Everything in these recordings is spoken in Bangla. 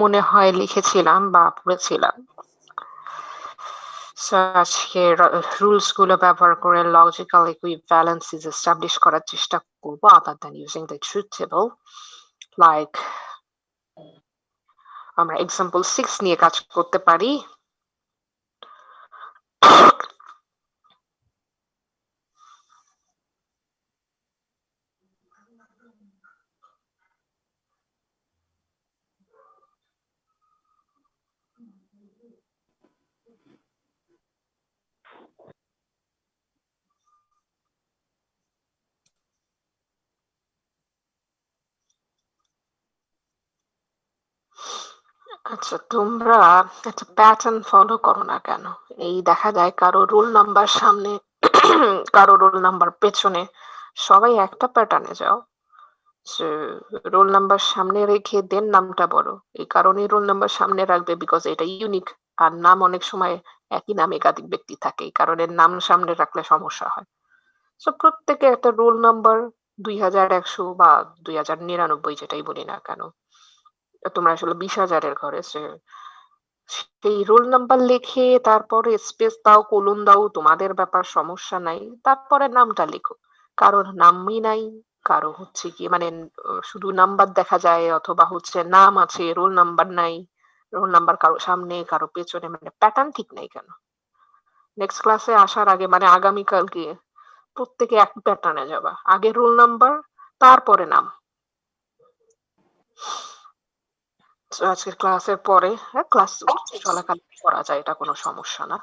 মনে হয় লিখেছিলাম বা পড়েছিলাম। আজকে রুলস গুলো ব্যবহার করে লজিক্যাল ইকুইভ্যালেন্সিস এস্টাবলিশ করার চেষ্টা করব other than using the truth table. Like আমরা এক্সাম্পল 6 নিয়ে কাজ করতে পারি। আচ্ছা, তোমরা একটা প্যাটার্ন ফলো করো না কেন? এই দেখা যায় কারো রোল নাম্বার সামনে কারো রোল নাম্বার পেছনে, সবাই একটা প্যাটার্নে যাও। রোল নাম্বার সামনে রেখে দেন নামটা বলো। এই কারণে রোল নাম্বার সামনে রাখবে বিকজ এটা ইউনিক। আর নাম অনেক সময় একই নামে একাধিক ব্যক্তি থাকে, এই কারণে নাম সামনে রাখলে সমস্যা হয়। সো প্রত্যেকে একটা রোল নাম্বার 2100 বা 2099 যেটাই বলি না কেন, তোমরা আসলে 20,000-এর ঘরে সেই রোল নাম্বার লিখে তারপরে স্পেস দাও, কোলন দাও, তোমাদের ব্যাপার, সমস্যা নাই। তারপরে নামটা লিখো। কারোর নামই নাই, কারো হচ্ছে কি মানে শুধু নাম্বার দেখা যায়, অথবা হচ্ছে নাম আছে রোল নাম্বার নাই, রোল নাম্বার কারো সামনে কারো পেছনে, মানে প্যাটার্ন ঠিক নাই কেন? নেক্সট ক্লাসে আসার আগে মানে আগামীকালকে প্রত্যেকে এক প্যাটার্নে যাবা, আগে রোল নাম্বার তারপরে নাম। আজকের ক্লাসের পরে ক্লাস চলাকালীন করা যায়, এটা কোনো সমস্যা না,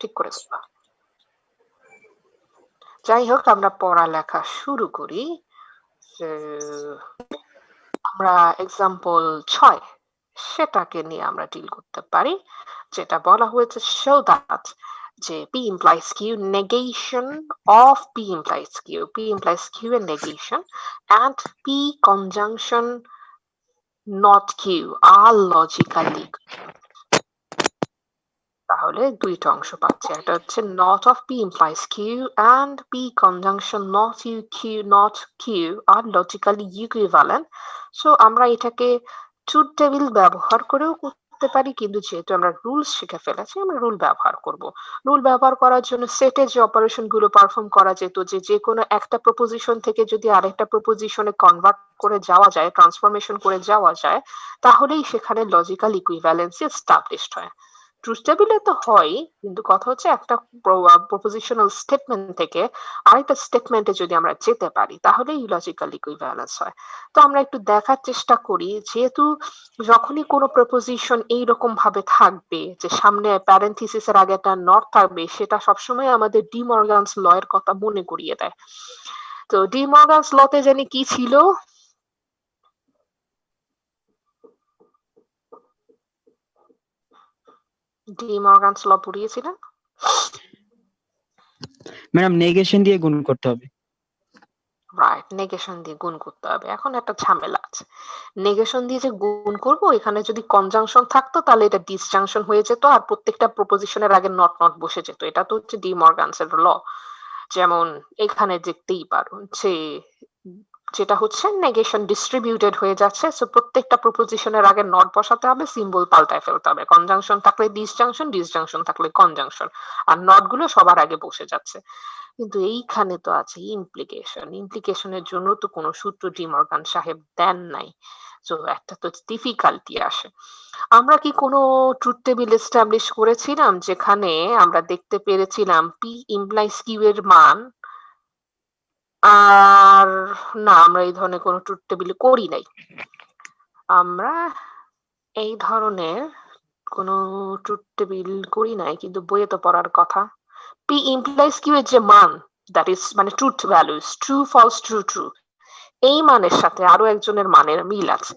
ঠিক করে দেবা। যাই হোক, আমরা পড়ালেখা শুরু করি। আমরা এক্সাম্পল 6 সেটাকে নিয়ে আমরা ডিল করতে পারি, যেটা বলা হয়েছে show that যে P implies Q, negation of P implies Q, P implies Q and negation, and P conjunction not Q are logically। তাহলে দুইটা অংশ পাচ্ছি, একটা হচ্ছে not of P implies Q and P conjunction not U Q not Q are logically equivalent. So আমরা এটাকে ট্রুথ টেবিল ব্যবহার করেও করতে পারি, কিন্তু যেহেতু আমরা রুলস শিখে ফেলেছি আমরা রুল ব্যবহার করব। রুল ব্যবহার করার জন্য সেটে যে অপারেশন গুলো পারফর্ম করা যেত, যে কোনো একটা প্রপোজিশন থেকে যদি আরেকটা প্রপোজিশনে কনভার্ট করে যাওয়া যায়, ট্রান্সফরমেশন করে যাওয়া যায়, তাহলেই সেখানে লজিক্যাল ইকুইভ্যালেন্সি এস্টাবলিশড হয়। ট্রুথ টেবিলে তো হয়, কিন্তু কথা হচ্ছে একটা প্রপোজিশনাল স্টেটমেন্ট থেকে আরেকটা স্টেটমেন্টে যদি আমরা যেতে পারি তাহলেই লজিক্যাল ইকুইভ্যালেন্স হয়। তো আমরা একটু দেখার চেষ্টা করি, যেহেতু যখনই কোনো প্রপোজিশন এইরকম ভাবে থাকবে যে সামনে প্যারেন্থিসিসের আগে একটা নট থাকবে, সেটা সবসময় আমাদের ডি মর্গানস ল এর কথা মনে করিয়ে দেয়। তো ডি মর্গানস লতে জানি কি ছিল? ডি মর্গানস ল পড়িয়েছিলেন? ম্যাডাম নেগেশন দিয়ে গুণ করতে হবে। রাইট, নেগেশন দিয়ে গুণ করতে হবে। এখন একটা ঝামেলা আছে, নেগেশন দিয়ে যে গুণ করব, এখানে যদি কনজাংশন থাকতো তাহলে এটা ডিসজাংশন হয়ে যেত আর প্রত্যেকটা প্রপোজিশনের আগে নট নট বসে যেত। এটা তো হচ্ছে ডি মর্গানসের ল। যেমন এখানে দেখতেই পারো যে যেটা হচ্ছে নেগেশন ডিস্ট্রিবিউটেড হয়ে যাচ্ছে, সো প্রত্যেকটা প্রপোজিশনের আগে নট বসাতে হবে, সিম্বল পাল্টায় ফেলতে হবে। কনজাংশন থাকলে ডিসজাংশন, ডিসজাংশন থাকলে কনজাংশন, আর নট গুলো সবার আগে বসে যাচ্ছে। কিন্তু এইখানে তো আছে ইমপ্লিকেশন, ইমপ্লিকেশনের জন্য তো কোনো সূত্র ডি মর্গান সাহেব দেন নাই, তো একটা তো ডিফিকাল্টি আসে। আমরা কি কোনো ট্রুথ টেবিল এস্টাবলিশ করেছিলাম যেখানে আমরা দেখতে পেরেছিলাম পি ইমপ্লাইজ কিউ এর মান? আর না, আমরা এই ধরনের কোনো ট্রুথ টেবিল করি নাই। আমরা এই ধরনের কোনো ট্রুথ টেবিল করি নাই, কিন্তু বইয়ে তো পড়ার কথা। পি ইমপ্লাইজ কিউ এর যে মান, দ্যাট ইজ মানে truth values, true false true true, এই মানের সাথে আরো একজনের মানের মিল আছে।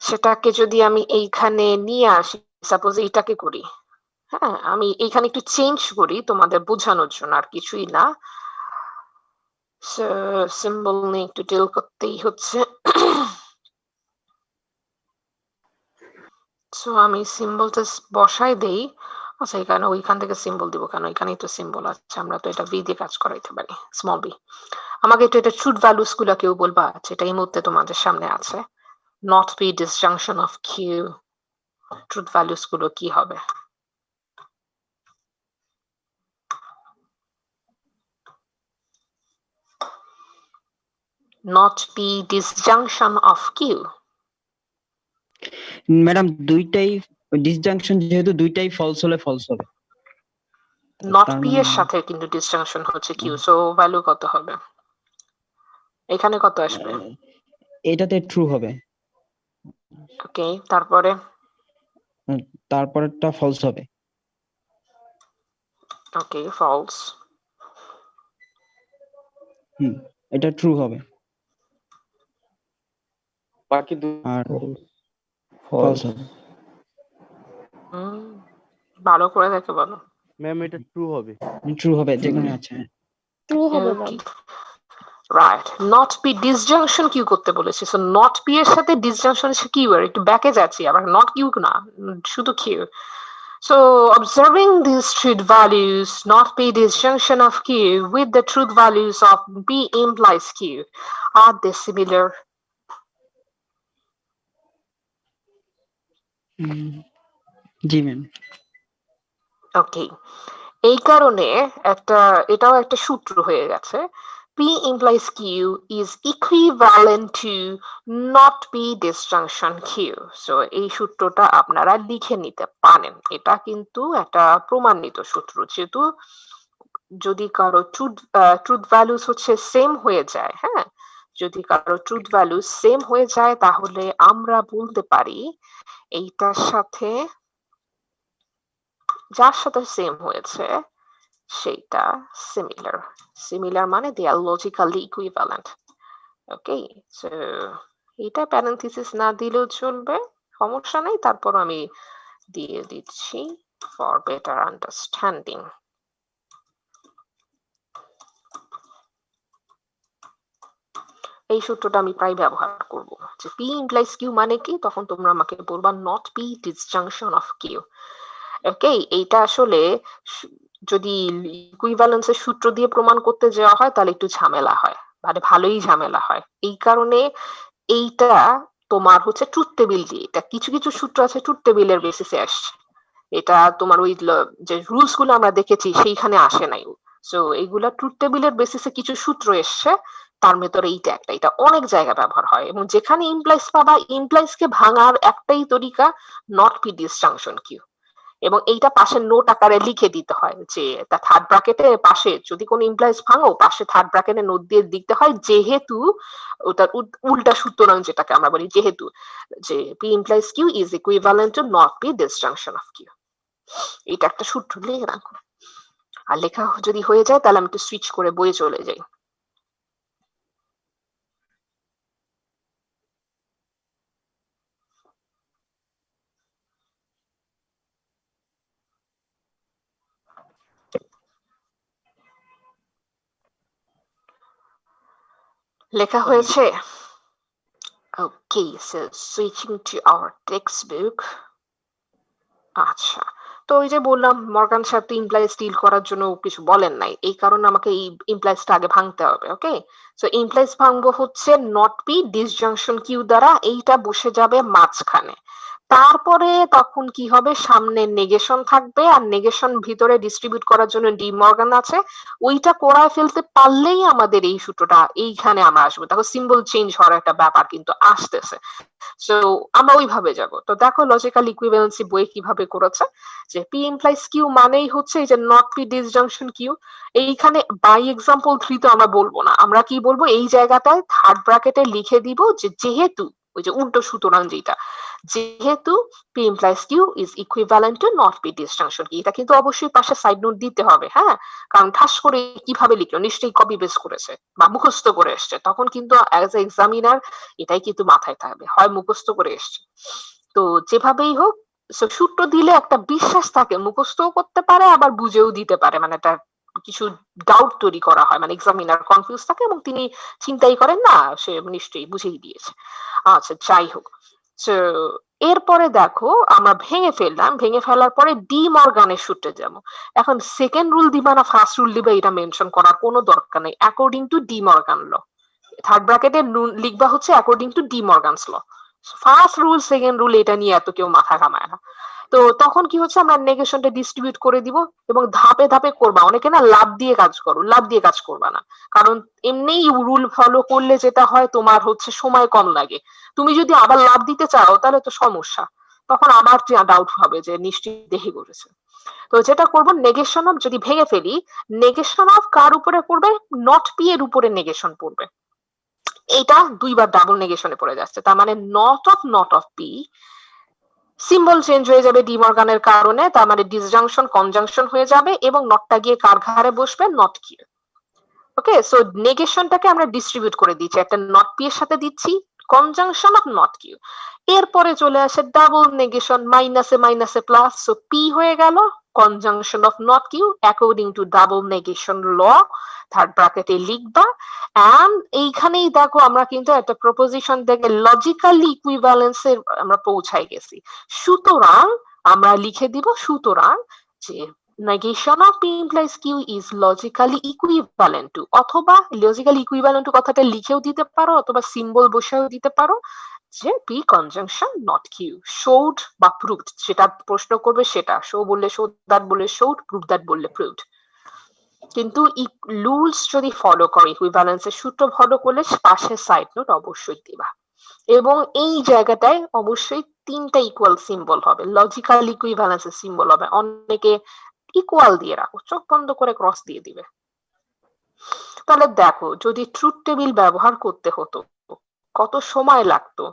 সেটাকে যদি আমি এইখানে নিয়ে আসি, সাপোজ এইটাকে করি, হ্যাঁ আমি এইখানে একটু চেঞ্জ করি তোমাদের বোঝানোর জন্য, আর কিছুই না। সিম্বল নিয়ে একটু ডিল করতেই হচ্ছে। সো আমি সিম্বলটা বসাই দেই। আচ্ছা, এখানে ওইখান থেকে সিম্বল দিব কেন? এখানেই তো সিম্বল আছে, আমরা তো এটা ভি দিয়ে কাজ করাইতে পারি, স্মল বি। আমাকে একটু এটা ট্রুথ ভ্যালুস গুলা কেউ বলবা যেটা এই মুহূর্তে তোমাদের সামনে আছে? not p disjunction of q truth values গুলো কি হবে? not p disjunction of q madam দুইটাই ডিসজাংশন, যেহেতু দুইটাই ফলস হলে ফলস হবে। not তার p মানে এর সাথে কিন্তু ডিসজাংশন হচ্ছে q, সো ভ্যালু কত হবে? এখানে কত আসবে? এটাতে ট্রু হবে, ওকে, তারপরে তারপরেরটা ফলস হবে। ওকে, ফলস। এটা ট্রু হবে, বাকি আর ফলস। ফলস হবে। ভালো করে দেখে বলো। ম্যাম এটা ট্রু হবে। ট্রু হবে, যেখানে আছে ট্রু হবে ma'am. Right, not P disjunction Q করতে বলেছি, সো নট পি এর সাথে ডিসজাংশন এসে কিউ এর একটু ব্যাকে যাচ্ছি, আবার নট কিউ না, শুধু Q. So observing these truth values, not p disjunction of q with the truth values of p implies q, are they similar? জি ম্যাম। ওকে, এই কারণে এটাও একটা সূত্র হয়ে গেছে, p implies q is equivalent to not p disjunction q. So এই সূত্রটা আপনারা লিখে নিতে পারেন, এটা কিন্তু একটা প্রমাণিত সূত্র। যেহেতু যদি কারো ট্রুথ ভ্যালুস হচ্ছে সেম হয়ে যায়, হ্যাঁ, যদি কারো ট্রুথ ভ্যালুস সেম হয়ে যায় তাহলে আমরা বলতে পারি এইটার সাথে যার সাথে সেম হয়েছে সেটা সিমিলার। সিমিলার মানে দে আর লজিক্যালি ইকুইভ্যালেন্ট। ওকে, সো এটা প্যারেনথিসিস না দিলেও চলবে, সমস্যা নেই, তারপর আমি দিয়ে দিচ্ছি ফর বেটার আন্ডারস্ট্যান্ডিং। এই সূত্রটা আমি প্রায় ব্যবহার করব, যে p implies q মানে কি, তখন তোমরা আমাকে বলবা not p disjunction of q। ওকে, এইটা আসলে যদি ইকুইভ্যালেন্সের সূত্র দিয়ে প্রমাণ করতে যাওয়া হয় তাহলে একটু ঝামেলা হয়, মানে ভালোই ঝামেলা হয়। এই কারণে এইটা তোমার হচ্ছে ট্রুথ টেবিল দিয়ে, এটা কিছু কিছু সূত্র আছে ট্রুথ টেবিলের বেসিসে আসছে, এটা তোমার ওই যে রুলস গুলো আমরা দেখেছি সেইখানে আসে নাই। সো এইগুলা ট্রুথ টেবিলের বেসিসে কিছু সূত্র এসছে, তার ভেতরে এইটা একটা, এটা অনেক জায়গায় ব্যবহার হয়, এবং যেখানে ইমপ্লাইজ পাবা, ইমপ্লাইজ কে ভাঙার একটাই তরিকা নট পি ডিসজাংশন কিউ, এবং এইটা পাশে নোট আকারে লিখে দিতে হয়, যে থার্ড ব্র্যাকেটের পাশে যদি কোনো ইমপ্লাইজ ভাঙো, পাশে থার্ড ব্র্যাকেটে নোট দিয়ে দিতে হয়, যেহেতু ওটার উল্টা সূত্রাং যেটাকে আমরা বলি, যেহেতু যে P implies Q is equivalent to not P disjunction of Q. এটা একটা সূত্র লিখে রাখো, আর লেখা যদি হয়ে যায় তাহলে আমি একটু সুইচ করে বইয়ে চলে যাই। লেখা হয়েছে? Okay, so switching to our textbook. আচ্ছা, তো ওই যে বললাম মর্গান স্যার তো ইমপ্লয়েজ ডিল করার জন্য কিছু বলেন নাই, এই কারণে আমাকে এই ইমপ্লয়েজটা আগে ভাঙতে হবে। ওকে, সো ইমপ্লয়েজ ভাঙবো হচ্ছে নট পি ডিসজাংশন কিউ দ্বারা, এইটা বসে যাবে মাঝখানে। তারপরে তখন কি হবে, সামনে নেগেশন থাকবে, আর নেগেশন ভিতরে ডিস্ট্রিবিউট করার জন্য ডি মর্গান আছে, ওইটা করায় ফেলতে পারলেই আমাদের এই সূত্রটা এইখানে আমরা আসবো। দেখো সিম্বল চেঞ্জ হওয়ার একটা ব্যাপার কিন্তু আসতেছে, সো আমরা ওইভাবে যাব। তো দেখো লজিক্যাল ইকুইভ্যালেন্সি বই কিভাবে করেছে, যে পি ইমপ্লাইজ কিউ মানেই হচ্ছে এই যে নট পি ডিসজাংশন কিউ। এইখানে বাই এক্সাম্পল 3 তো আমরা বলবো না, আমরা কি বলবো, এই জায়গাটায় থার্ড ব্র্যাকেটে লিখে দিব যে যেহেতু, ওই যে উল্টো সুতরাং যেটা, যেহেতু P implies Q is equivalent to not P disjunction কি, এটা কিন্তু অবশ্যই পাশে সাইড নোট দিতে হবে, হ্যাঁ, কারণ ঠাস করে কিভাবে লিখলো, নিশ্চয়ই কপি পেস্ট করেছে বা মুখস্থ করে এসছে, তখন কিন্তু অ্যাজ এ এক্সামিনার এটাই কিন্তু মাথায় থাকবে, হয় মুখস্থ করে এসছে। তো যেভাবেই হোক, সূত্র দিলে একটা বিশ্বাস থাকে, মুখস্থও করতে পারে আবার বুঝেও দিতে পারে, মানে একটা কিছু ডাউট তৈরি করা হয়, মানে এক্সামিনার কনফিউজ থাকে এবং তিনি চিন্তাই করেন না, সে নিশ্চয়ই বুঝেই দিয়েছে। আচ্ছা, যাই হোক, তো এরপরে দেখো আমরা ভেঙে ফেললাম, ভেঙে ফেলার পরে ডি মর্গানের সূত্রে যাব। এখন সেকেন্ড রুল দিবা না ফার্স্ট রুল দিবা এটা মেনশন করার কোনো দরকার নেই, according to De Morgan law. Third ব্র্যাকেটে লিখবা হচ্ছে according to De Morgan's law. First rule second rule এটা নিয়ে এত কেউ মাথা ঘামায় না। তো তখন কি হচ্ছে, আমরা নেগেশনটা ডিস্ট্রিবিউট করে দিব এবং ধাপে ধাপে করবা। অনেকে না লাভ দিয়ে কাজ করো, লাভ দিয়ে কাজ করবা না, কারণ এমনিই রুল ফলো করলে যেটা হয় তোমার হচ্ছে সময় কম লাগে। তুমি যদি আবার লাভ দিতে চাও তাহলে তো সমস্যা, তখন আবার ডাউট হবে যে নিশ্চয়ই দেখে করেছে। তো যেটা করবো, নেগেশন অফ যদি ভেঙে ফেলি, নেগেশন অফ কার উপরে পড়বে, নট পি এর উপরে নেগেশন পড়বে। এটা দুইবার ডাবল নেগেশনে পড়ে যাচ্ছে, তার মানে not of P symbol change হয়ে যাবে ডিমর্গানের কারণে, তার মানে ডিসজাংশন কনজাংশন হয়ে যাবে এবং নটটা গিয়ে কার ঘাড়ে বসবে, নট কি। ওকে, সো নেগেশনটাকে আমরা ডিস্ট্রিবিউট করে দিচ্ছি, একটা নট পি এর সাথে দিচ্ছি কনজাংশন অফ নট কিউ। এরপরে চলে আসে ডাবল নেগেশন, মাইনাসে মাইনাসে প্লাস, সো পি হয়ে গেল conjunction of not Q according to double negation law, third ব্র্যাকেটে লিখবা। এন্ড এইখানেই দেখো আমরা কিন্তু একটা প্রপোজিশন থেকে লজিক্যালি ইকুইভ্যালেন্সে আমরা পৌঁছাই গেছি। সুতরাং আমরা লিখে দিব, সুতরাং যে negation of p implies q is logically equivalent to, অথবা logically equivalent to কথাটা লিখেও দিতে পারো অথবা সিম্বল বসেও দিতে পারো যে p conjunction not q, showed বা proved, সেটা প্রশ্ন করবে সেটা, show বললে show that বললে showed, prove that বললে proved। কিন্তু রুলস যদি ফলো করো, ইকুইভ্যালেন্স এর সূত্র ফলো করলে পাশে সাইড নোট অবশ্যই দিবা, এবং এই জায়গাটায় অবশ্যই তিনটা ইকুয়াল সিম্বল হবে, লজিক্যাল ইকুইভ্যালেন্স এর সিম্বল হবে। অনেকে ইকুয়াল দিয়ে রাখো, চোখ বন্ধ করে ক্রস দিয়ে দিবে। তাহলে দেখো, যদি ট্রুথ টেবিল ব্যবহার করতে হতো কত সময় লাগতো,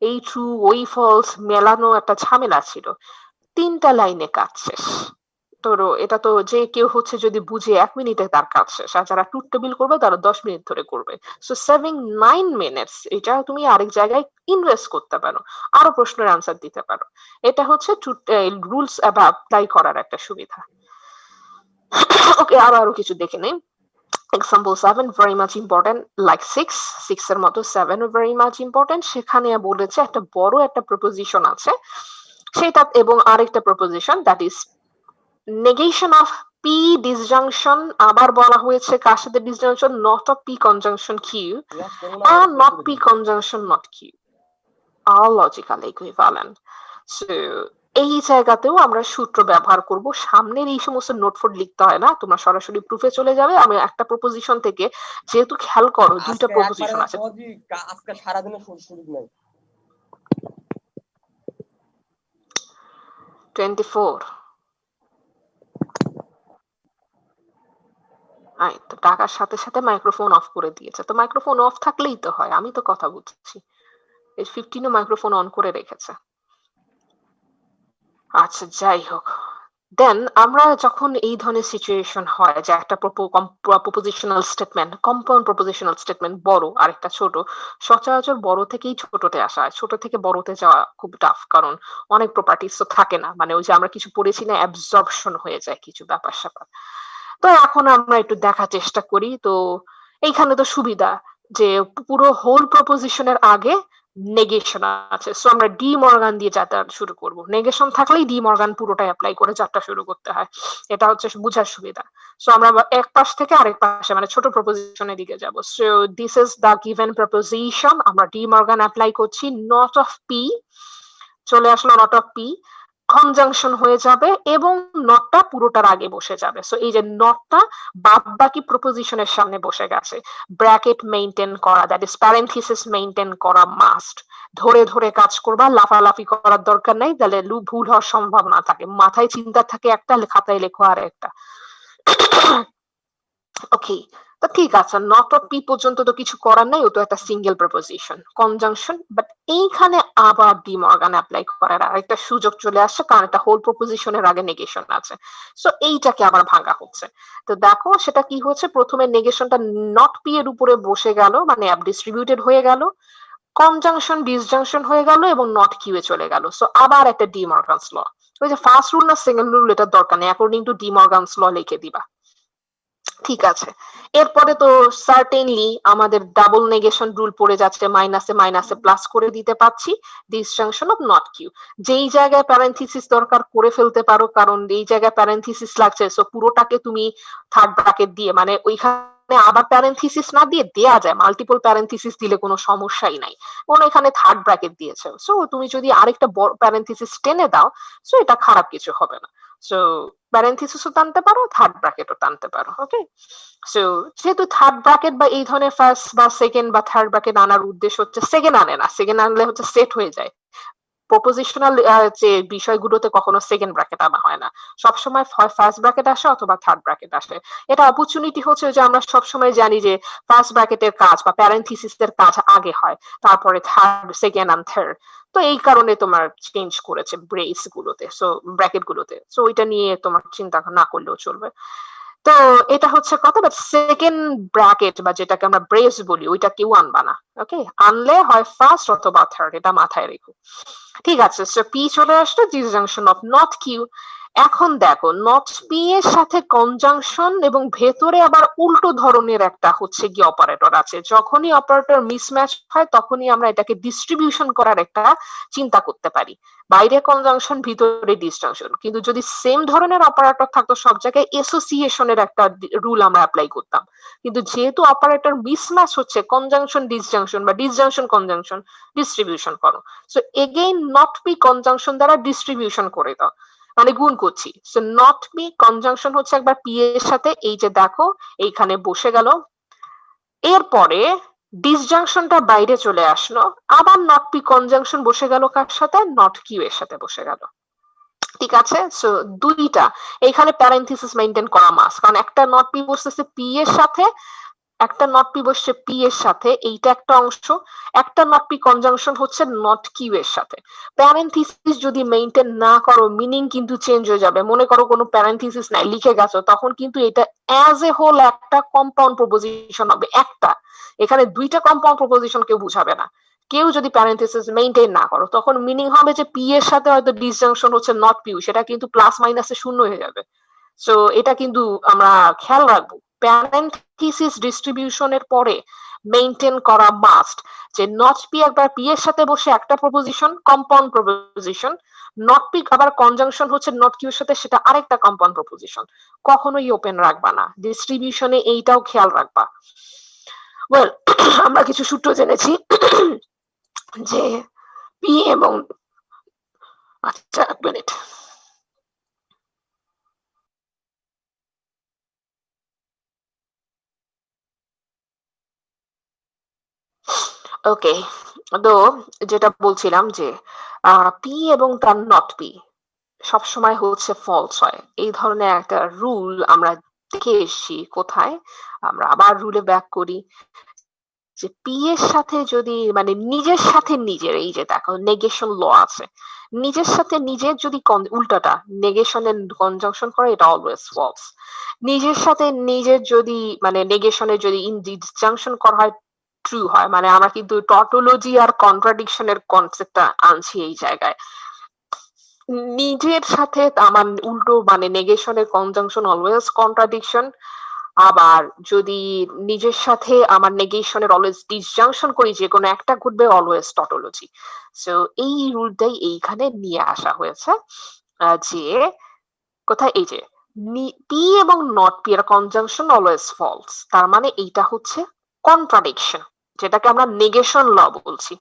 এই ট্রু ওই ফলস মেলানো একটা ঝামেলা ছিল, 3টা লাইনে কাজ শেষ। ধরো এটা তো যে কেউ হচ্ছে যদি বুঝে 1 মিনিটে তার কাজ শেষ, আর যারা ট্রুথ টেবিল করবে তারা 10 মিনিট ধরে করবে। সো সেভিং 9 মিনিটস, এটা তুমি আরেক জায়গায় ইনভেস্ট করতে পারো, আরো প্রশ্নের আনসার দিতে পারো। এটা হচ্ছে রুলস অ্যাপ্লাই করার একটা সুবিধা। ওকে, আরো কিছু দেখে নেই। Example 7 very much important like 6 এর মতো 7 very much important। সেখানে বলেছে একটা বড় একটা প্রপোজিশন আছে সেটা, এবং আরেকটা proposition that is negation of p disjunction, আবার বলা হয়েছে কার সাথে disjunction, not of p conjunction q and not p conjunction not q are logically equivalent। So এই জায়গাতেও আমরা সূত্র ব্যবহার করব। সামনের এই সমস্ত নোটফোট লিখতে হয় না, তোমরা সরাসরি প্রুফে চলে যাবে। আমি একটা প্রপোজিশন থেকে, যেহেতু খেয়াল করো দুইটা প্রপোজিশন আছে, আজকে সারা দিনে সুযোগ নাই। 24 তো টাকার সাথে সাথে মাইক্রোফোন অফ করে দিয়েছে। তো মাইক্রোফোন অফ থাকলেই তো হয়, আমি তো কথা বলছি। এই 15ও মাইক্রোফোন অন করে রেখেছে। আচ্ছা, যাই হোক, দেন আমরা যখন এই ধরনের সিচুয়েশন হয় যে একটা propositional statement, compound propositional statement বড় আর একটা ছোট, সচরাচর বড় থেকেই ছোটতে আসা হয়, ছোট থেকে বড়তে যাওয়া খুব টাফ, কারণ অনেক প্রপার্টিজ তো থাকে না, মানে ওই যে আমরা কিছু পড়েছি না, অ্যাবজর্পশন হয়ে যায় কিছু ব্যাপার স্যাপার। তো এখন আমরা একটু দেখার চেষ্টা করি। তো এইখানে তো সুবিধা যে পুরো হোল প্রপোজিশনের আগে নেগেশন আছে, সো আমরা ডি মর্গান দিয়ে যাত্রা শুরু করব। নেগেশন থাকলেই ডি মর্গান পুরোটা অ্যাপ্লাই করে যাত্রা শুরু করতে হয়, এটা হচ্ছে বুঝার সুবিধা। সো আমরা এক পাশ থেকে আরেক পাশে মানে ছোট প্রপোজিশনের দিকে যাব। So this is the given proposition, আমরা ডি মর্গান অ্যাপ্লাই করছি, নট অফ পি চলে আসলো, নট অফ পি কনজাংশন হয়ে যাবে এবং নটটা পুরোটার আগে বসে যাবে। সো এই যে নটটা বাদ বাকি প্রপোজিশনের সামনে বসে গেছে, ব্র্যাকেট মেইনটেইন করা, দ্যাট ইজ প্যারেনথিসিস মেইনটেইন করা মাস্ট। ধরে ধরে কাজ করবা, লাফালাফি করার দরকার নাই, তাহলে ভুল হওয়ার সম্ভাবনা থাকে। মাথায় চিন্তা থাকে একটা, খাতায় লেখো আর একটা। ওকে, তো ঠিক আছে, নট অফ পি পর্যন্ত তো কিছু করার নাই, ও তো একটা সিঙ্গেল প্রপোজিশন কনজাংশন। বাট এইখানে আবার ডি মর্গান অ্যাপ্লাই করার আরেকটা সুযোগ চলে আসছে, কারণ একটা হোল প্রপোজিশনের আগে নেগেশন আছে। সো এইটাকে আবার ভাঙা হচ্ছে। তো দেখো সেটা কি হচ্ছে, প্রথমে নেগেশনটা নট পি এর উপরে বসে গেল, মানে ডিস্ট্রিবিউটেড হয়ে গেল, কনজাংশন ডিসজাংশন হয়ে গেল এবং নট কিউ এ চলে গেল। সো আবার একটা ডি মর্গানস ল, ওই যে ফার্স্ট রুল না সেকেন্ড রুল এটা দরকার নেই, অ্যাকর্ডিং টু ডি মর্গানস ল লিখে দিবা। ঠিক আছে, এরপরে তো সার্টেনলি আমাদের ডাবল নেগেশন রুল পড়ে যাচ্ছে, মাইনাসে মাইনাসে প্লাস করে দিতে পারছি, ডিসজাংশন অফ নট কিউ। যেই জায়গায় প্যারেনথিসিস দরকার করে ফেলতে পারো, কারণ এই জায়গায় প্যারেনথিসিস লাগছে, সো পুরোটাকে তুমি থার্ড ব্র্যাকেট দিয়ে, মানে ওইখানে আবার প্যারেন্থিসিস না দিয়ে দেয়া যায়, মাল্টিপল প্যারেন্থিসিস দিলে কোনো সমস্যাই নাই, কোনো এখানে থার্ড ব্র্যাকেট দিয়েছে, সো তুমি যদি আরেকটা বড় প্যারেন্থিসিস টেনে দাও, সো এটা খারাপ কিছু হবে না। সো প্যারেন্থিসিসও টানতে পারো, থার্ড ব্র্যাকেটও টানতে পারো। ওকে, সো যেহেতু থার্ড ব্র্যাকেট বা এই ধরনের ফার্স্ট বা সেকেন্ড বা থার্ড ব্র্যাকেট আনার উদ্দেশ্য হচ্ছে, সেকেন্ড আনে না, সেকেন্ড আনলে হচ্ছে সেট হয়ে যায়। প্রপোজিশনাল যে বিষয়গুলোতে কখনো সেকেন্ড ব্র্যাকেট আনা হয় না, সবসময় ফার্স্ট ব্র্যাকেট আসে অথবা থার্ড ব্র্যাকেট আসে। এটা অপরচুনিটি হচ্ছে যে আমরা সবসময় জানি যে ফার্স্ট ব্র্যাকেটের কাজ বা প্যারেন্থিসিসের কাজ আগে হয়, তারপরে থার্ড, সেকেন্ড এন্ড থার্ড। তো এই কারণে তোমার চেঞ্জ করেছে ব্রেস গুলোতে, সো ব্র্যাকেট গুলোতে, সো এটা নিয়ে তোমার চিন্তা না করলেও চলবে। তো এটা হচ্ছে কথা, বাট সেকেন্ড ব্র্যাকেট বা যেটাকে আমরা ব্রেস বলি ওইটা কেউ আনবা না। ওকে, আনলে হয় ফার্স্ট অথবা থার্ড, এটা মাথায় রেখো। ঠিক আছে, সো পি চলে আসলো, ডিসজাংশন অফ নট কিউ। এখন দেখো নট পি এর সাথে কনজাংশন এবং ভেতরে আবার উল্টো ধরনের একটা হচ্ছে কি অপারেটর আছে। যখনই অপারেটর মিসম্যাচ হয় তখনই আমরা এটাকে ডিস্ট্রিবিউশন করার একটা চিন্তা করতে পারি, বাইরে কনজাংশন ভিতরে ডিসজাংশন। কিন্তু যদি সেম ধরনের অপারেটর থাকতো সব জায়গায় এসোসিয়েশনের একটা রুল আমরা অ্যাপ্লাই করতাম। কিন্তু যেহেতু অপারেটর মিসম্যাচ হচ্ছে, কনজাংশন ডিসজাংশন বা ডিসজাংশন কনজাংশন, ডিস্ট্রিবিউশন করো। So again not B conjunction দ্বারা ডিস্ট্রিবিউশন করে দাও, মানে গুণ করছি। সো নট বি কনজাংশন হচ্ছে একবার পি এর সাথে, এই যে দেখো এইখানে বসে গেল, এরপরে ডিসজাংশনটা বাইরে চলে আসলো, আবার নট বি কনজাংশন বসে গেল কার সাথে, নট কিউ এর সাথে বসে গেল। ঠিক আছে, সো দুইটা এখানে প্যারেন্থিসিস মেইনটেইন করা মাস্ট, কারণ একটা নট পি বসতেছে পি এর সাথে, একটা নট পি বসছে পি এর সাথে, এইটা একটা অংশ। একটা নট পি কনজাংশন হচ্ছে নট কিউ এর সাথে। প্যারেন্থিসিস যদি মেইনটেইন না করো মিনিং কিন্তু চেঞ্জ হয়ে যাবে। মনে করো কোনো প্যারেন্থিসিস নাই, লিখে গেছো, তখন কিন্তু এটা অ্যাজ এ হোল একটা কম্পাউন্ড প্রপোজিশন হবে, একটা। এখানে দুইটা কম্পাউন্ড প্রপোজিশন কেউ বুঝাবে না। কেউ যদি প্যারেন্থিসিস মেইনটেইন না করো, তখন মিনিং হবে যে পি এর সাথে হয়তো ডিসজাংশন হচ্ছে নট পিউ, সেটা কিন্তু প্লাস মাইনাসে শূন্য হয়ে যাবে। সো এটা কিন্তু আমরা খেয়াল রাখবো। প্যারেন্থিসিস ডিস্ট্রিবিউশনের পরে মেইনটেইন করা মাস্ট যে নট পি একবার পি এর সাথে বসে একটা proposition, compound proposition, not P আবার কনজাংশন হচ্ছে নট কিউ এর সাথে, সেটা আরেকটা কম্পাউন্ড প্রপোজিশন। কখনোই ওপেন রাখবা না, ডিস্ট্রিবিউশনে এইটাও খেয়াল রাখবা। ওয়েল, আমরা কিছু সূত্র জেনেছি যে পি এবং, আচ্ছা এক মিনিট, ওকে, তো যেটা বলছিলাম যে পি এবং তার নট পি সবসময় হচ্ছে ফলস হয়, এই ধরনের একটা রুল আমরা দেখে এসেছি। কোথায়? আমরা আবার রুলে ব্যাক করি যে পি এর সাথে যদি, মানে নিজের সাথে নিজের, এই যে দেখো নেগেশন ল আছে, নিজের সাথে নিজের যদি উল্টাটা নেগেশনের কনজাংশন করে, এটা অলওয়েজ ফলস। নিজের সাথে নিজের যদি মানে নেগেশনের যদি ইনডিসজাংশন করা হয়, ট্রু হয়। মানে আমরা কিন্তু টটোলজি আর কন্ট্রাডিকশনের কনসেপ্টটা আনছি এই জায়গায়। নিজের সাথে আমার উল্টো মানে নেগেশনের কনজাংশন অলওয়েজ কন্ট্রাডিকশন, আবার যদি নিজের সাথে আমার নেগেশনের অলওয়েজ ডিসজাংশন করি, যে কোনো একটা ঘটবে, অলওয়েজ টটোলজি। সো এই রুলটাই এইখানে নিয়ে আসা হয়েছে, যে কোথায়, এই যে পি এবং নট পি এর কনজাংশন অলওয়েজ ফলস, তার মানে এইটা হচ্ছে কন্ট্রাডিকশন, যেটাকে আমরা নেগেশন ল বলছি।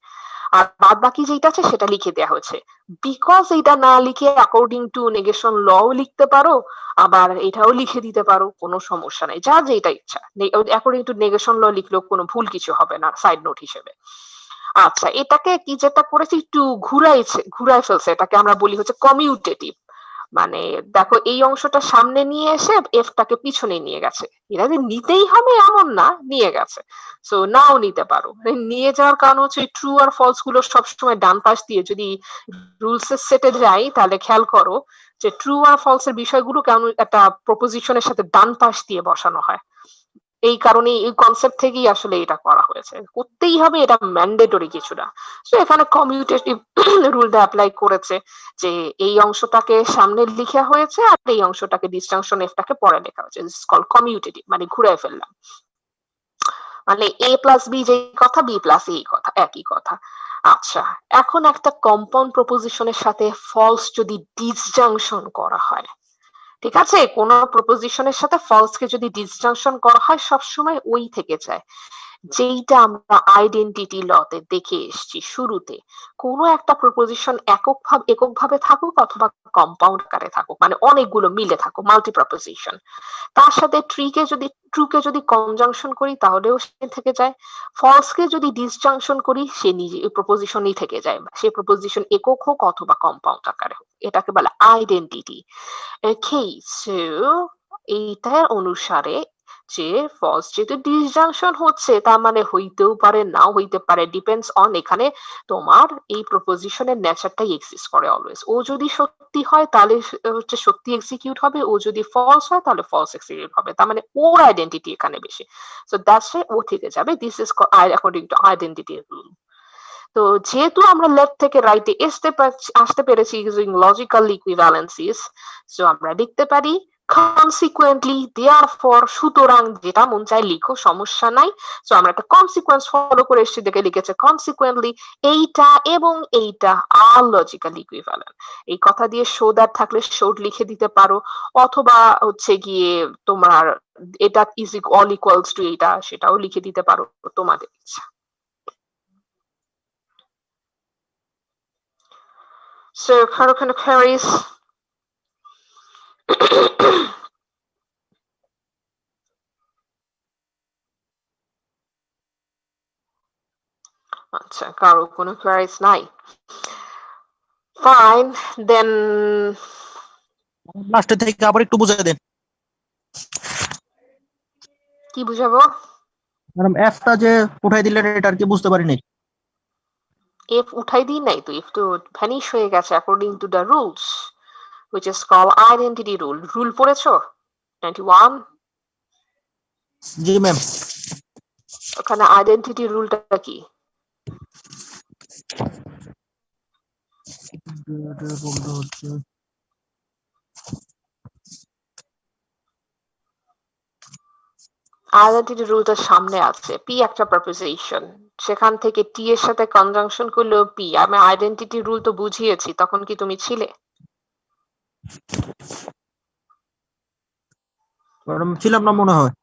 আর বাদ বাকি যেটা আছে সেটা লিখে দেওয়া হয়েছে। বিকজ এটা না লিখে অ্যাকর্ডিং টু নেগেশন লও লিখতে পারো, আবার এটাও লিখে দিতে পারো, কোনো সমস্যা নাই, যা যেটা ইচ্ছা। অ্যাকর্ডিং টু নেগেশন ল লিখলেও কোনো ভুল কিছু হবে না, সাইড নোট হিসেবে। আচ্ছা, এটাকে কি যেটা করেছে একটু ঘুরাই ফেলছে, এটাকে আমরা বলি হচ্ছে কমিউটেটিভ। মানে দেখো এই অংশটা সামনে নিয়ে এসে এফটাকে পিছনে নিয়ে গেছে, এটা যে নিতেই হবে এমন না, নিয়ে গেছে। সো নাও নিতে পারো, নিয়ে যাওয়ার কারণ হচ্ছে ট্রু আর ফলস গুলো সবসময় ডান পাশ দিয়ে যদি রুলস এর সেটে যাই, তাহলে খেয়াল করো যে ট্রু আর ফলস এর বিষয়গুলো কেমন একটা প্রপোজিশনের সাথে ডান পাশ দিয়ে বসানো হয়। এই কারণে এই কনসেপ্ট থেকেই আসলে এটা করা হয়েছে, করতেই হবে, এটা ম্যান্ডেটরি কিছুটা। তো এখানে কমিউটেটিভ রুলটা অ্যাপ্লাই করেছে, যে এই অংশটাকে সামনে লিখা হয়েছে আর এই অংশটাকে ডিসজাংশন এফটাকে পরে লেখা হয়েছে, দিস কল কমিউটেটিভ, মানে ঘুরে ফেললাম। মানে এ প্লাস বি যে কথা, বি প্লাস এই কথা, একই কথা। আচ্ছা, এখন একটা কম্পাউন্ড প্রপোজিশনের সাথে ফলস যদি ডিসজাংশন করা হয়, ঠিক আছে, কোন প্রপোজিশনের সাথে ফলস কে যদি ডিসজাংশন করা হয় সবসময় ওই থেকে যায়, যেইটা আমরা আইডেন্টিটি লতে দেখে এসেছি শুরুতে। কোনো একটা প্রপোজিশন এককভাবে থাকুক অথবা কম্পাউন্ড আকারে থাকুক, মানে অনেকগুলো মিলে থাকুক, মাল্টি প্রপোজিশন, তার সাথে ট্রু কে যদি কনজাংশন করি তাহলেও সে থেকে যায়, ফলস কে যদি ডিসজাংশন করি সে নিজে প্রপোজিশনই থেকে যায়, সে প্রপোজিশন একক হোক অথবা কম্পাউন্ড আকারে হোক। এটাকে বলে আইডেন্টিটি। ওকে, সো এইটার অনুসারে যে ফলস যেহেতু ডিসজাংশন হচ্ছে, তার মানে হইতেও পারে নাও হইতে পারে, ডিপেন্ডস অন এখানে তোমার এই প্রপোজিশনের নেচারটাই এক্সিস্ট করে অলওয়েজ। ও যদি সত্যি হয় তাহলে হচ্ছে সত্যি এক্সিকিউট হবে, ও যদি ফলস হয় তাহলে ফলস এক্সিকিউট হবে, তার মানে ওর আইডেন্টিটি এখানে বেশি। সো দ্যাটস ও থেকে যাবে, this is according to identity rule. তো যেহেতু আমরা লেফট থেকে রাইটে আসতে পেরেছি ইউজিং লজিক্যাল ইকুইভ্যালেন্সিস, সো আমরা লিখতে পারি consequently, therefore, সুতরাং, যেটা মন চায় লিখো, সমস্যা নাই। সো আমরা একটা কনসিকোয়েন্স ফলো করে এসেছি, দেখে লিখেছে consequently এইটা এবং এইটা আর লজিক্যাল ইকুইভ্যালেন্ট। এই কথা দিয়ে শো দ্যাট থাকলে শোড লিখে দিতে পারো, অথবা হচ্ছে গিয়ে তোমার এটা ইজ অল ইকুয়ালস টু এইটা, সেটাও লিখে দিতে পারো, তোমাদের ইচ্ছা। So, কারো কোনো queries? আচ্ছা, কারো কোনো queries নাই? Fine, then লাস্টে থেকে আবার একটু বুঝাই দেন কি বুঝাবো? ম্যাডাম এফটা যে উঠাই দিলেন এটা আর কি বুঝতে পারিনি If উঠাই দিই নাই তো, if তো ভ্যানিশ হয়ে গেছে according to the rules, which is called identity rule. Rule পড়েছো? 91? জি ম্যাম ওখানে আইডেন্টিটি রুলটা কি? আইডেন্টিটি রুলটার সামনে আছে, পি একটা প্রপোজিশন, সেখান থেকে টি এর সাথে কনজাংশন করলেও পি। আমি আইডেন্টিটি রুল তো বুঝিয়েছি, তখন কি তুমি ছিলে? ম্যাডাম ছিলাম না মনে হয়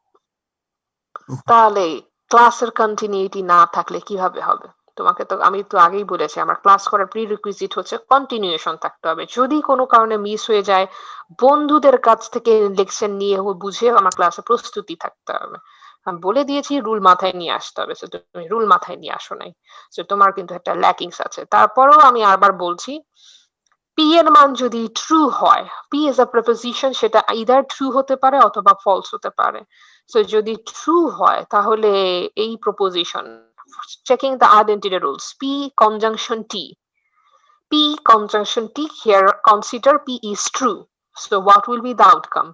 তাহলে ক্লাসের কন্টিনিউটি না থাকলে কিভাবে হবে? তোমাকে তো আমি তো আগেই বলেছি, আমার ক্লাস করার প্রিরিকুইজিট হচ্ছে কন্টিনিউশন থাকতে হবে। যদি কোনো কারণে মিস হয়ে যায়, বন্ধুদের কাছ থেকে লেকচার নিয়ে বুঝে আমার ক্লাসে প্রস্তুতি থাকতে হবে। আমি বলে দিয়েছি রুল মাথায় নিয়ে আসতে হবে, সো তুমি রুল মাথায় নিয়ে আসো নাই, সো তোমার কিন্তু একটা ল্যাকিংস আছে। তারপরেও আমি আবার বলছি, পি এর মান যদি ট্রু হয়, পি ইজ আ প্রপোজিশন, সেটা ইদার ট্রু হতে পারে অথবা ফলস হতে পারে। সো যদি ট্রু হয় তাহলে এই proposition, checking the identity rules, P conjunction T, P conjunction T, here consider P is true, so what will be the outcome?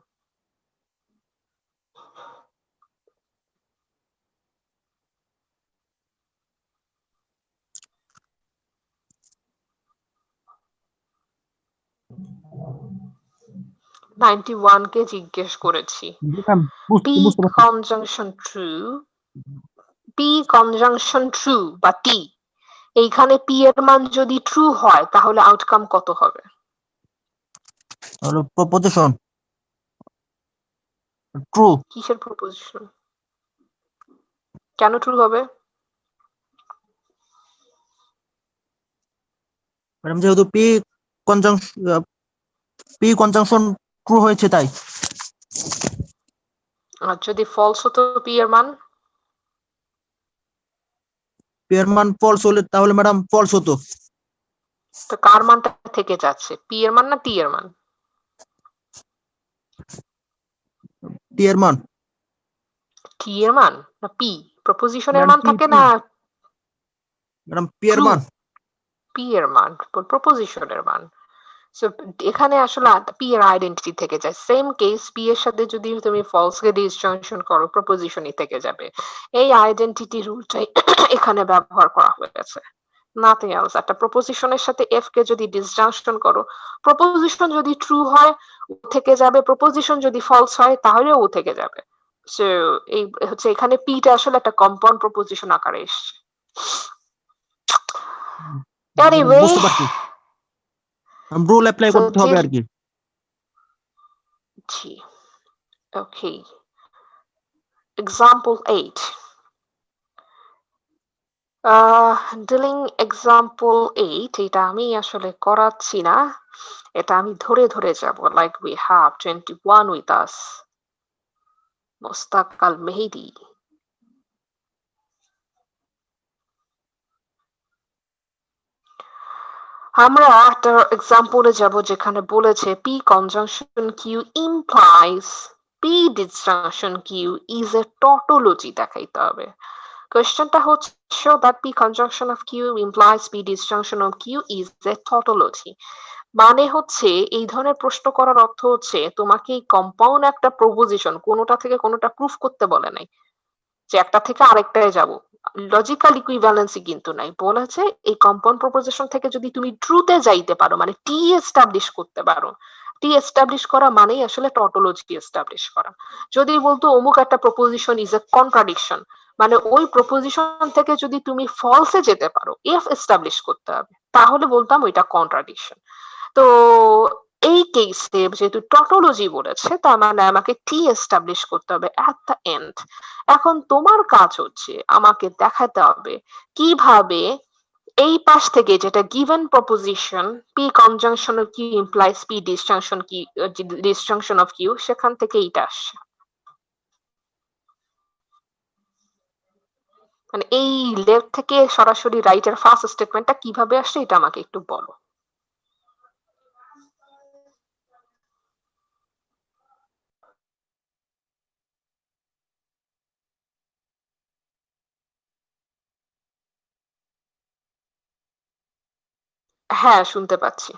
কে জিজ্ঞেস করেছি, পি বুঝতে পারছি conjunction true, P conjunction true বা টি, এইখানে পি এর মান যদি ট্রু হয় তাহলে আউটকাম কত হবে? হলো প্রপোজিশন ট্রু কিসের প্রপোজিশন? কেন ট্রু হবে? ম্যাডাম যেহেতু পি কনজাংশন ট্রু হয়েছে তাই আর যদি ফলস হতো পি এর মান? পি এর মান ফলস হলে তাহলে ম্যাডাম ফলস হতো তো কার মানটা থেকে যাচ্ছে, পি এর মান না টি এর মান? টি এর মান টি এর মান না পি? প্রপোজিশনের ম্যাডাম মান থাকে না, ম্যাডাম পি এর মান পি এর মান প্রপোজিশনের মান। সো এখানে আসলে পি এর আইডেন্টিটি থেকে যায়। সেম কেস, পি এর সাথে যদি তুমি ফলস কে ডিসজাংশন করো, প্রপোজিশনই থেকে যাবে। এই আইডেন্টিটি রুলটাই এখানে ব্যবহার করা হয়েছে, নাথিং এলস। একটা প্রপোজিশনের সাথে এফ কে যদি ডিসজাংশন করো, প্রপোজিশন যদি ট্রু হয় ও থেকে যাবে, প্রপোজিশন যদি ফলস হয় তাহলে ও থেকে যাবে। সো এই হচ্ছে এখানে পিটা আসলে একটা কম্পাউন্ড প্রপোজিশন আকারে এসছে। এনিওয়ে, বুঝতে পারছি রুল অ্যাপ্লাই করতে হবে আর কি জি, ওকে। Example 8. ডিলিং এক্সাম্পল 8 এটা আমি আসলে করাচ্ছি না। এটা আমি ধরে ধরে যাব। Like we have 21 with us. Mostak Al Mehedi. আমরা একটা এক্সাম্পলে যাব যেখানে বলেছে P conjunction Q implies P disjunction Q is a tautology দেখাইতে হবে। কোয়েশ্চেনটা হচ্ছে show that P conjunction of Q implies P disjunction of Q is a tautology। মানে হচ্ছে এই ধরনের প্রশ্ন করার অর্থ হচ্ছে তোমাকে এই কম্পাউন্ড একটা প্রপোজিশন কোনোটা থেকে কোনোটা প্রুফ করতে বলে নাই যে একটা থেকে আরেকটায় যাব। লজিক্যাল ইকুইভ্যালেন্সি কিন্তু নাই। বলেছে এই কম্পাউন্ড প্রপোজিশন থেকে যদি তুমি ট্রুতে যাইতে পারো মানে টি এস্টাবলিশ করতে পারো। টি এস্টাবলিশ করা মানেই আসলে টটোলজি এস্টাবলিশ করা। যদি বলতো অমুক একটা প্রপোজিশন ইজ এ কন্ট্রাডিকশন মানে ওই প্রপোজিশন থেকে যদি তুমি ফলসে যেতে পারো এফ এস্টাবলিশ করতে হবে তাহলে বলতাম ওইটা কন্ট্রাডিকশন। তো এই কেসে যেহেতু টটোলজি বলেছে তার মানে আমাকে টি এস্টাবলিশ করতে হবে অ্যাট দ্য এন্ড। এখন তোমার কাজ হচ্ছে আমাকে দেখাতে হবে কিভাবে এই পাশ থেকে যেটা given proposition P conjunction of Q implies P disjunction কি ডিসজাংশন অফ কিউ সেখান থেকে এইটা আসছে। মানে এই লেফট থেকে সরাসরি রাইট এর ফার্স্ট স্টেটমেন্টটা কিভাবে আসছে এটা আমাকে একটু বলো। হ্যাঁ শুনতে পাচ্ছি।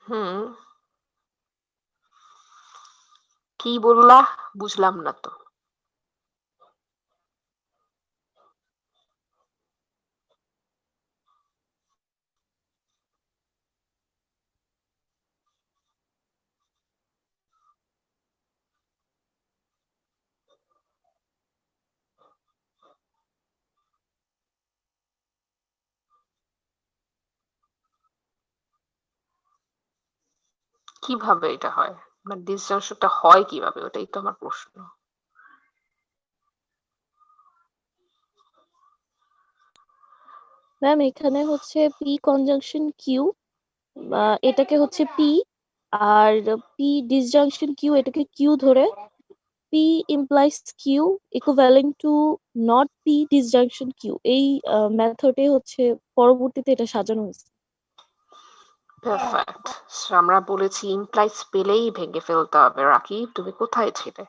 হুম, কি বললা বুঝলাম না তো। কিভাবে এটা হয় মানে ডিসজাংশনটা হয় কিভাবে ওটাই তো আমার প্রশ্ন। ম্যাম এখানে হচ্ছে পি কনজাংশন কিউ এটাকে হচ্ছে পি, আর পি ডিসজাংশন কিউ এটাকে কিউ ধরে P implies Q equivalent to not P disjunction Q, এই মেথডে হচ্ছে পরবর্তীতে এটা সাজানো হয়েছে। পারফেক্ট। আমরা বলেছি ইমপ্লাইজ পেলেই ভেঙে ফেলতে হবে। রাকিব তুমি কোথায় ছিলে?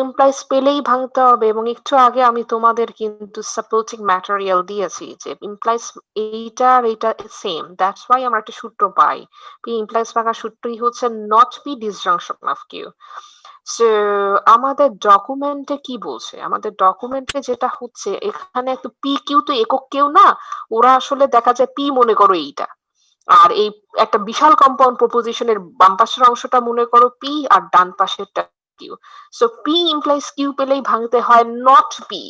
ইমপ্লাইজ পেলেই ভাঙতে হবে এবং একটু আগে আমি তোমাদের কিন্তু সাপোর্টিং ম্যাটেরিয়াল দিয়েছি যে ইমপ্লাইজ এইটা আর এইটা সেম। দ্যাটস ওয়াই আমরা একটা সূত্র পাই। পি ইমপ্লাইজ ভাঙার সূত্রই হচ্ছে not P disjunction of Q. So আমাদের ডকুমেন্টে কি বলছে? আমাদের ডকুমেন্টে যেটা হচ্ছে এখানে তো পি কিউ তো একক কেউ না। ওরা আসলে দেখা যায় পি মনে করো এইটা। আর এই একটা বিশাল কম্পাউন্ড প্রপোজিশনের বাম পাশের অংশটা মনে করো পি আর ডান পাশেরটা Q. So P implies Q পেলেই ভাঙতে হয় not P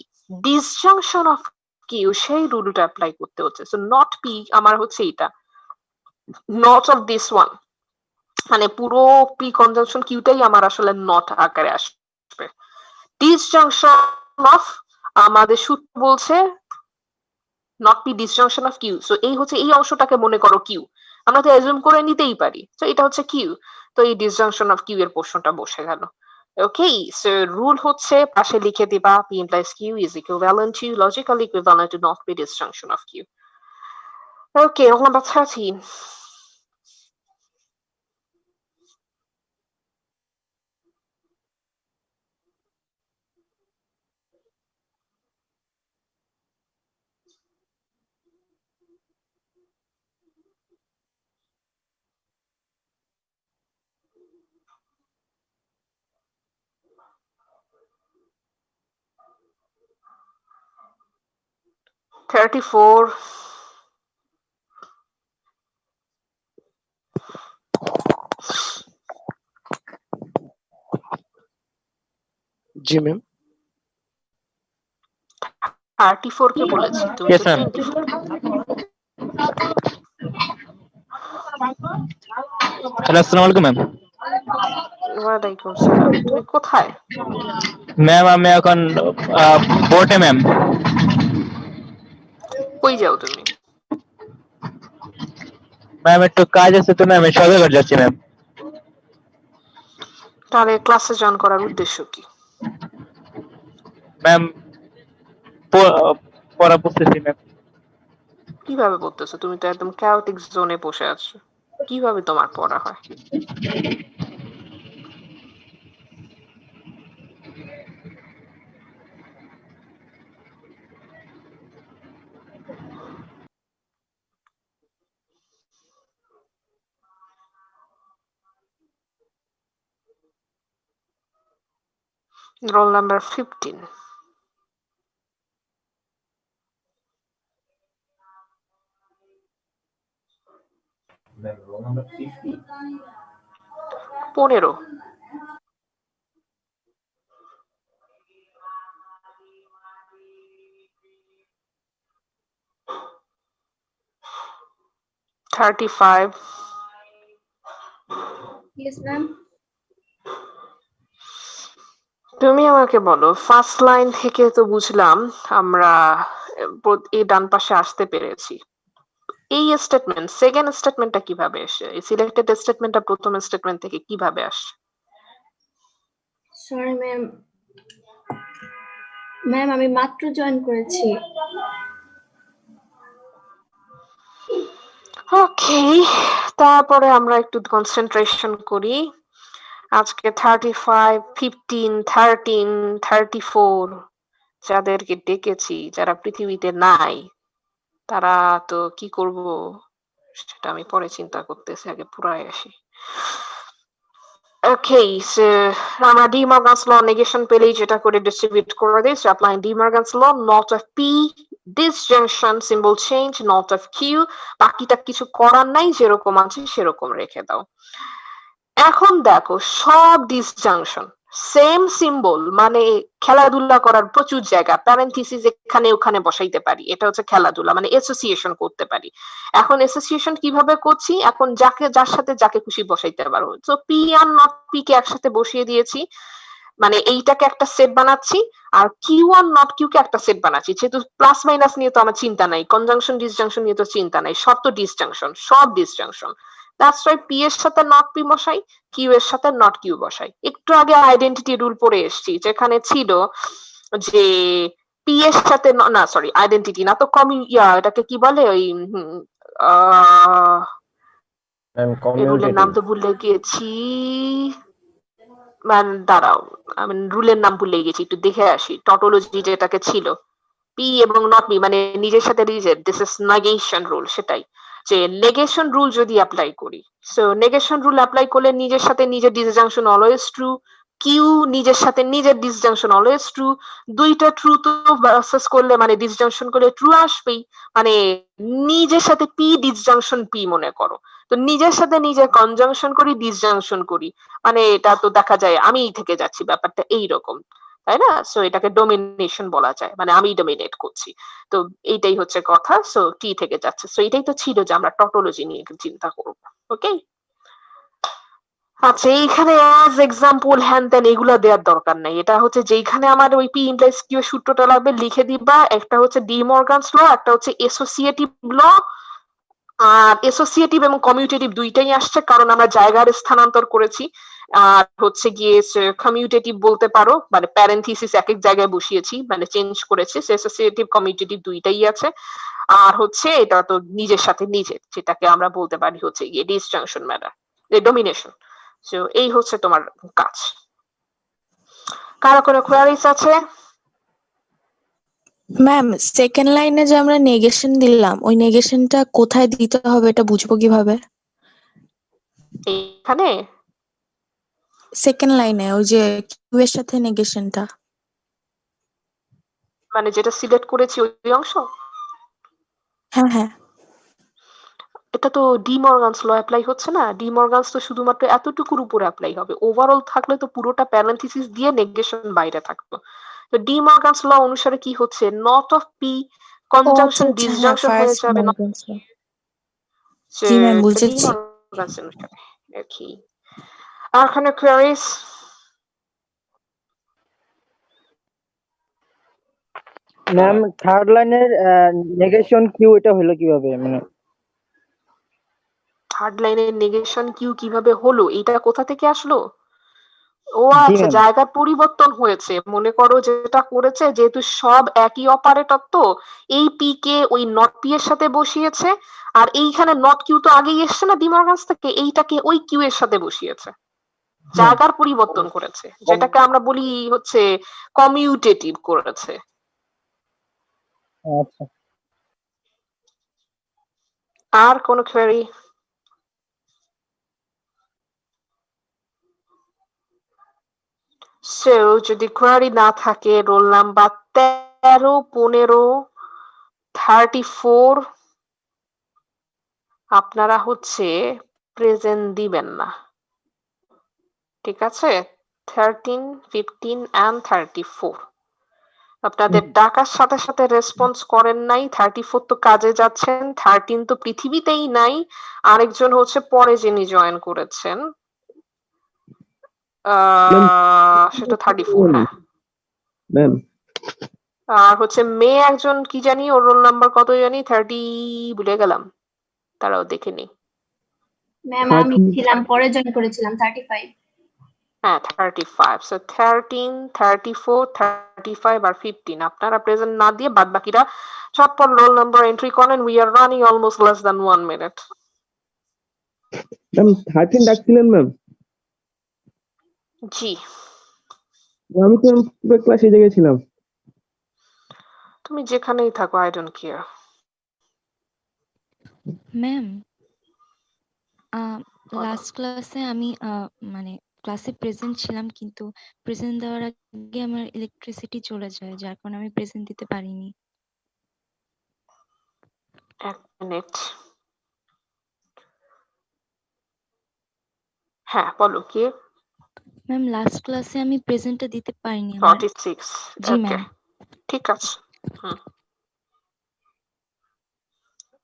disjunction of Q সেই রুলটা অ্যাপ্লাই করতে হচ্ছে। সো নট পি আমার হচ্ছে এটা নট অফ দিস ওয়ান মানে পুরো পি কনজাংশন কিউটাই আমার আসলে নট আকারে আসবে। ডিসজাংশন অফ আমাদের সূত্র বলছে not P disjunction of Q. So এই হচ্ছে এই অংশটাকে মনে করো কিউ। আমরা তো অ্যাজুম করে নিতেই পারি। তো এটা হচ্ছে কিউ। তো এই ডিসজাংশন অফ কিউ এর পোর্শনটা বসে গেল। ওকে, সো রুল হচ্ছে পাশে লিখে দিবা P implies Q is equivalent to logically equivalent to not P disjunction of Q. Okay, roll number 13। 34, জি ম্যাম 34 কে বলেছি, তুমি Yes, তো ma'am. 24। হ্যালো আসসালামু আলাইকুম ম্যাম। ওয়ালাইকুম সালাম। তুমি কোথায়? ম্যাম আমি এখন বোর্ডে ম্যাম। কই যাও তুমি? ম্যাম একটু কাজ আছে তো ম্যাম, সদরঘাট যাচ্ছি ম্যাম। তাহলে ক্লাসে জয়েন করার উদ্দেশ্য কি? ম্যাম পড়া পড়তেছি ম্যাম। কিভাবে পড়তেছো? তুমি তো একদম chaotic জোনে বসে আছো, কিভাবে তোমার পড়া হয়? Roll number 15. Roll number 50. 15। $35. Yes, ma'am. তুমি আমাকে বলো, ফার্স্ট লাইন থেকে তো বুঝলাম আমরা এই ডান পাশে আসতে পেরেছি। এই স্টেটমেন্ট, সেকেন্ড স্টেটমেন্টটা কিভাবে আসে? এই সিলেক্টেড স্টেটমেন্টটা প্রথম স্টেটমেন্ট থেকে কিভাবে আসে? Sorry, ma'am. ম্যাম আমি মাত্র জয়েন করেছি। ওকে, তারপরে আমরা একটু কনসেন্ট্রেশন করি। আজকে 35, 15, 13, 34 যাদেরকে ডেকেছি, যারা পৃথিবীতে নাই, তারা তো কি করব সেটা আমি পরে চিন্তা করতেছি, আগে পুরাই আসি। ওকে, সো আমরা ডি মর্গানস ল নেগেশন পেলেই যেটা করে ডিস্ট্রিবিউট করে দিই, apply De Morgan's law, not of P disjunction symbol change, not of Q, বাকিটা কিছু করার নাই, যেরকম আছে সেরকম রেখে দাও। এখন দেখো, সব ডিসজাংশন সেম সিম্বল, মানে খেলাধুলা করার প্রচুর জায়গা, প্যারেন্থিসিস এখানে ওখানে বসাইতে পারি, এটা হচ্ছে খেলাধুলা, মানে অ্যাসোসিয়েশন করতে পারি। এখন অ্যাসোসিয়েশন কিভাবে করছি? এখন যার সাথে যাকে খুশি বসাইতে পারো। তো P are not P K একসাথে বসিয়ে দিয়েছি, মানে এইটাকে একটা সেট বানাচ্ছি, আর কিউ আর নট কিউ কে একটা সেট বানাচ্ছি। যেহেতু প্লাস মাইনাস নিয়ে তো আমার চিন্তা নাই, কনজাংশন ডিসজাংশন নিয়ে তো চিন্তা নাই, সব তো ডিসজাংশন, সব ডিসজাংশন। দ্যাটস ওয়াই পি এর সাথে নট পি বসাই, কিউ এর সাথে নট কিউ বসাই। একটু আগে আইডেন্টিটি রুল পড়ে এসেছি, যেখানে ছিল যে পি এর সাথে না, সরি আইডেন্টিটি না তো, এটাকে কি বলে, ওই রুলের নাম তো ভুলে গিয়েছি, মানে দাঁড়াও, আমি রুলের নাম ভুলে গেছি, একটু দেখে আসি। টটোলজি যেটাকে ছিল, পি এবং নট পি, মানে নিজের সাথে নিজের, দিস ইজ নেগেশন রুল। সেটাই, যে নেগেশন রুল যদি অ্যাপ্লাই করি, সো নেগেশন রুল অ্যাপ্লাই করলে নিজের সাথে নিজের ডিসজাংশন অলওয়েজ ট্রু, কিউ নিজের সাথে নিজের ডিসজাংশন অলওয়েজ ট্রু, দুইটা ট্রু তো ভার্সেস করলে মানে ডিসজাংশন করলে ট্রু আসবেই। মানে নিজের সাথে পি ডিসজাংশন পি মনে করো, তো নিজের সাথে নিজের কনজাংশন করি, ডিসজাংশন করি, মানে এটা তো দেখা যায় আমি থেকে যাচ্ছি, ব্যাপারটা এইরকম, তাই না? সো এটাকে ডোমিনেশন বলা যায়, মানে আমি ডোমিনেট করছি। তো এইটাই হচ্ছে কথা, সো টি থেকে যাচ্ছে। সো এটাই তো ছিল যে আমরা টটোলজি নিয়ে চিন্তা করব। ওকে, আচ্ছা, এইখানে অ্যাজ এক্সাম্পল হ্যান ত্যান এগুলা দেওয়ার দরকার নাই। এটা হচ্ছে যেখানে আমার ওই পি ইমপ্লাইজ কিউ সূত্রটা লাগবে লিখে দিবা। একটা হচ্ছে ডি মর্গানস ল, একটা হচ্ছে এসোসিয়েটিভ ল। আর এসোসিয়েটিভ এবং কমিউটেটিভ দুইটাই আসছে, কারণ আমরা জায়গার স্থানান্তর করেছি। আর হচ্ছে গিয়ে কমিউটেটিভ বলতে পারো, মানে প্যারেন্থিসিস এক এক জায়গায় বসিয়েছি, মানে চেঞ্জ করেছি। এসোসিয়েটিভ কমিউটেটিভ দুইটাই আছে। আর হচ্ছে এটা তো নিজের সাথে নিজের, যেটাকে আমরা বলতে পারি হচ্ছে গিয়ে ডিসজাংশন ম্যাটার, ডোমিনেশন। সো এই হচ্ছে তোমার কাজ। কারো কোনো কোয়ারিজ আছে? ম্যাম সেকেন্ড লাইনে যে আমরা নেগেশন দিলাম, ওই নেগেশনটা কোথায় দিতে হবে এটা বুঝবো কিভাবে? এইখানে সেকেন্ড লাইনে ওই যে কিউ এর সাথে নেগেশনটা। মানে যেটা সিলেক্ট করেছি ওই অংশ? হ্যাঁ হ্যাঁ এটা তো ডি মর্গানস ল অ্যাপ্লাই হচ্ছে না। ডি মর্গানস তো শুধুমাত্র এতটুকুর উপরে অ্যাপ্লাই হবে, ওভারঅল থাকলে তো পুরোটা প্যারেন্থেসিস দিয়ে নেগেশন বাইরে থাকতো। তো ডি মর্গানস ল অনুসারে কি হচ্ছে, নট অফ পি ও আচ্ছা কনজাংশন আচ্ছা হ্যাঁ ডিসজাংশন হয়ে ফার্স্ট যাবে, মর্গানস ল। জি ম্যাম ডি বুঝেছি। মর্গানস অনুসারে। ওকে, আর কোনো কোয়েরিজ? ম্যাম থার্ড লাইনের নেগেশন কিউ এটা হলো কিভাবে, মানে থার্ড লাইনের নেগেশন কিউ কিভাবে হলো, এটা কোথা থেকে আসলো? ও জি আচ্ছা, ম্যাম। জায়গার পরিবর্তন হয়েছে। মনে করো যেটা করেছে, যেহেতু সব একই অপারেটর, তো এই পি কে ওই নট পি এর সাথে বসিয়েছে, আর এইখানে নট কিউ তো আগেই এসছে না ডিমার্গান্স থেকে, এইটাকে ওই কিউ এর সাথে বসিয়েছে, জায়গার পরিবর্তন করেছে, যেটাকে আমরা বলি হচ্ছে কমিউটেটিভ করেছে। আচ্ছা আর কোনো কোয়েরি? সো যদি কোয়েরি না থাকে, রোল নাম্বার 13, 15, 34 আপনারা হচ্ছে প্রেজেন্ট দিবেন না, ঠিক আছে? 13, 15 and 34 আপনাদের ডাকার সাথে সাথে রেসপন্স করেন নাই। 34 তো কাজে যাচ্ছেন, 13 তো পৃথিবীতেই নাই, আরেকজন হচ্ছে পরে যিনি জয়েন করেছেন, সেটা 34। হ্যাঁ, ম্যাম আর হচ্ছে মেয়ে একজন, কি জানি ওর রোল নাম্বার কত জানি, 30 ভুলে গেলাম, তারাও দেখে নি। ম্যাম আমি ছিলাম, পরে জয়েন করেছিলাম 35। হ্যাঁ 35, সো 13, 34, 35 আর 15 আপনারা প্রেজেন্ট না দিয়ে বাদ বাকিরা চটপট রোল নাম্বার এন্ট্রি করেন। We are running almost less than 1 minute. Ma'am 13 ডাকছিলেন ম্যাম? জি, আমি তো পুরো ক্লাসে জেগেছিলাম। তুমি যেখানেই থাকো, আই ডোন্ট কেয়ার। ম্যাম বলো। লাস্ট ক্লাসে আমি মানে ক্লাসে প্রেজেন্ট ছিলাম, কিন্তু প্রেজেন্ট দেওয়ার আগে আমার ইলেকট্রিসিটি চলে যায়, যার কারণে আমি প্রেজেন্ট দিতে পারিনি। এক মিনিট। হ্যাঁ বলো, কি? ম্যাম লাস্ট ক্লাসে আমি প্রেজেন্টটা দিতে পারিনি আমার। 46। জি ওকে, ম্যাম। ঠিক আছে।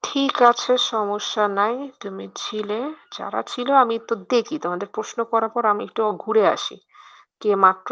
ঠিক আছে, সমস্যা নাই। তুমি ছিলে, যারা ছিল আমি তো দেখি তোমাদের প্রশ্ন করার পর আমি একটু ঘুরে আসি কে মাত্র